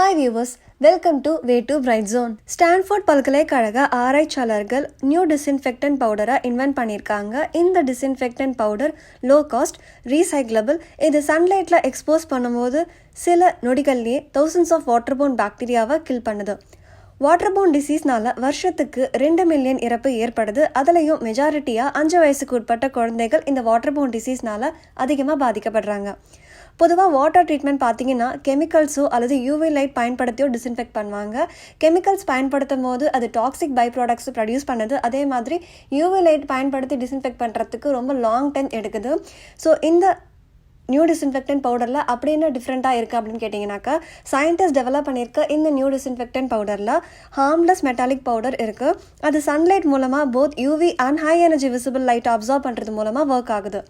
Hi viewers, welcome to Way to Bright Zone. Stanford பல்கலைக்கழக ஆராய்ச்சியாளர்கள் new disinfectant பவுடரை invent பண்ணியிருக்காங்க. இந்த டிஸ்இன்ஃபெக்டன்ட் பவுடர் லோ காஸ்ட், ரீசைக்ளபிள். இது சன்லைட்டில் எக்ஸ்போஸ் பண்ணும்போது சில நொடிகள்லேயே தௌசண்ட்ஸ் ஆஃப் வாட்டர்போர்ன் பாக்டீரியாவை கில் பண்ணுது. வாட்டர்போர்ன் டிசீஸ்னால வருஷத்துக்கு 2 மில்லியன் இறப்பு ஏற்படுது. அதுலேயும் மெஜாரிட்டியாக 5 வயசுக்கு உட்பட்ட குழந்தைகள் இந்த வாட்டர்போர்ன் டிசீஸ்னால அதிகமாக பாதிக்கப்படுறாங்க. பொதுவாக வாட்டர் ட்ரீட்மெண்ட் பார்த்தீங்கன்னா கெமிக்கல்ஸோ அல்லது யூவி லைட் பயன்படுத்தியோ டிஸ்இன்ஃபெக்ட் பண்ணுவாங்க. கெமிக்கல்ஸ் பயன்படுத்தும் போது அது டாக்ஸிக் பை ப்ராடக்ட்ஸ் ப்ரொடியூஸ் பண்ணுது. அதே மாதிரி யூவி லைட் பயன்படுத்தி டிஸ்இன்ஃபெக்ட் பண்ணுறதுக்கு ரொம்ப லாங் டைம் எடுக்குது. ஸோ இந்த நியூ டிஸ்இன்ஃபெக்டன்ட் பவுடரில் அப்படி என்ன டிஃப்ரெண்ட்டாக இருக்குது அப்படின்னு கேட்டிங்கனாக்கா, சயின்டிஸ்ட் டெவலப் பண்ணியிருக்க இந்த நியூ டிஸ்இன்ஃபெக்டன்ட் பவுடரில் ஹார்ம்லெஸ் மெட்டாலிக் பவுடர் இருக்குது. அது சன்லைட் மூலமாக both UV and high energy visible light absorb பண்ணுறது மூலமாக ஒர்க் ஆகுது.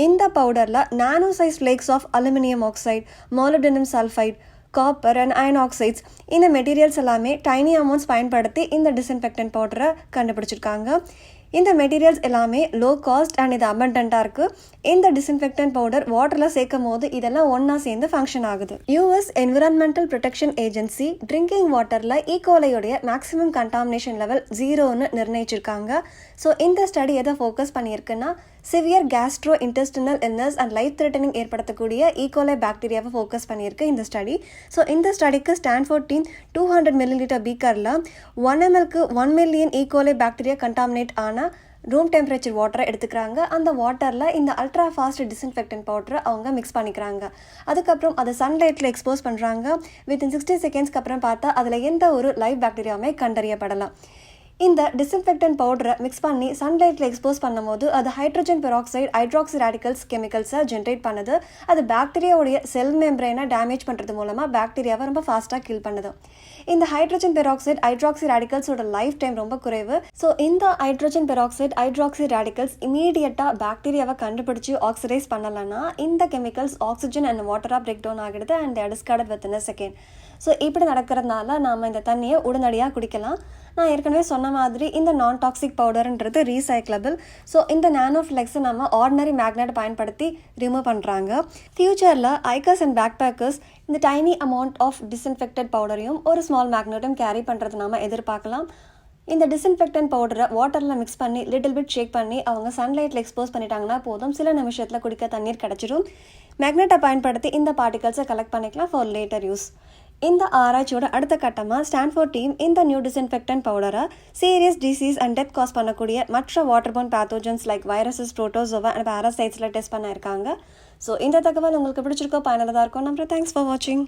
இந்த பவுடரில் nano size flakes of aluminium oxide, molybdenum sulphide, copper and iron oxides இந்த மெட்டீரியல்ஸ் எல்லாமே டைனி அமௌண்ட்ஸ் பயன்படுத்தி இந்த டிஸ்இன்ஃபெக்டன்ட் பவுடரை கண்டுபிடிச்சிருக்காங்க. இந்த மெட்டீரியல்ஸ் எல்லாமே லோ காஸ்ட் அண்ட் இது அபண்டண்ட்டாக இருக்குது. இந்த டிஸ்இன்ஃபெக்டன்ட் பவுடர் வாட்டரில் சேர்க்கும் போது இதெல்லாம் ஒன்றா சேர்ந்து ஃபங்க்ஷன் ஆகுது. US environmental protection agency drinking வாட்டரில் ஈகோலையோடைய மேக்ஸிமம் கண்டாமினேஷன் லெவல் 0ன்னு நிர்ணயிச்சிருக்காங்க. ஸோ இந்த ஸ்டடி எதை ஃபோக்கஸ் பண்ணியிருக்குன்னா, severe gastro intestinal illness and life threatening ஏற்படுத்தக்கூடிய ஈகோலை பாக்டீரியாவை ஃபோக்கஸ் பண்ணியிருக்கு இந்த ஸ்டடி. ஸோ இந்த ஸ்டடிக்கு ஸ்டான்ஃபோர்ட் டீம் 200 ml பீக்கரில் 1 ml-க்கு 1 மில்லியன் ஈகோலை பாக்டீரியா கண்டாமினேட் ஆன ரூம் டெம்பரேச்சர் வாட்டரை எடுத்துக்கிறாங்க. அந்த வாட்டரில் இந்த அல்ட்ரா ஃபாஸ்ட் டிஸ்இன்ஃபெக்டன்ட் பவுடரை அவங்க மிக்ஸ் பண்ணிக்கிறாங்க. அதுக்கப்புறம் அதை சன்லைட்டில் எக்ஸ்போஸ் பண்ணுறாங்க. வித்தின் 60 செகண்ட்ஸ்க்கு அப்புறம் பார்த்தா அதில் எந்த ஒரு லைவ் பாக்டீரியாவுமே கண்டறியப்படலாம். இந்த டிஸ்இன்ஃபெக்டன்ட் பவுடரை மிக்ஸ் பண்ணி சன்லைட்டில் எக்ஸ்போஸ் பண்ணும்போது அது ஹைட்ரஜன் பெராக்சைடு, ஹைட்ராக்சி ரேடிக்கல்ஸ் கெமிக்கல்ஸை ஜென்ரேட் பண்ணுது. அது பாக்டீரியாவுடைய செல் மெம்பரைனை டேமேஜ் பண்ணுறது மூலமாக பாக்டீரியாவை ரொம்ப ஃபாஸ்ட்டாக கில் பண்ணுது. இந்த ஹைட்ரஜன் பெராக்சைடு, ஹைட்ராக்சி ரேடிக்கல்ஸோட லைஃப் டைம் ரொம்ப குறைவு. ஸோ இந்த ஹைட்ரஜன் பெராக்சைடு, ஹைட்ராக்சி ரேடிக்கல்ஸ் இமீடியட்டாக பாக்டீரியாவை கண்டுபிடிச்சி ஆக்சிடைஸ் பண்ணலைன்னா இந்த கெமிக்கல்ஸ் ஆக்சிஜன் அண்ட் வாட்டராக பிரேக் டவுன் ஆகிடுது and discarded within a second. So இப்படி நடக்கிறதுனால நாம் இந்த தண்ணியை உடனடியாக குடிக்கலாம். நான் ஏற்கனவே சொன்ன மாதிரி இந்த நான்டாக்சிக் பவுடர்ன்றது ரீசைக்ளபிள். ஸோ இந்த நானோ ஃப்ளெக்ஸை நம்ம ஆர்டினரி மேக்னெட் பயன்படுத்தி ரிமூவ் பண்ணுறாங்க. ஃப்யூச்சரில் ஐக்கர்ஸ் அண்ட் பேக் பேக்கர்ஸ் இந்த டைனி அமௌண்ட் ஆஃப் டிஸ்இன்ஃபெக்டட் பவுடரையும் ஒரு ஸ்மால் மேக்னெட்டும் கேரி பண்ணுறது நாம் எதிர்பார்க்கலாம். இந்த டிஸ்இன்ஃபெக்டன்ட் பவுடரை வாட்டரில் மிக்ஸ் பண்ணி லிட்டில் பிட் ஷேக் பண்ணி அவங்க சன்லைட்டில் எக்ஸ்போஸ் பண்ணிட்டாங்கன்னா போதும், சில நிமிஷத்தில் குடிக்க தண்ணீர் கிடச்சிடும். மேக்னெட்டை பயன்படுத்தி இந்த பார்ட்டிகல்ஸை கலெக்ட் பண்ணிக்கலாம் ஃபார் லேட்டர் யூஸ். இந்த ஆராய்ச்சியோட அடுத்த கட்டமாக ஸ்டான்ஃபோர்ட் டீம் இந்த நியூ டிஸ்இன்ஃபெக்டன்ட் பவுடரை serious disease and death cause பண்ணக்கூடிய மற்ற waterborne pathogens like viruses, protozoa and பாராசைட்ஸில் டெஸ்ட் பண்ணியிருக்காங்க. ஸோ இந்த தகவல் உங்களுக்கு பிடிச்சிருக்கோ, பயனுள்ளதாக இருக்கும். நம்ம தேங்க்ஸ் ஃபார் வாட்சிங்.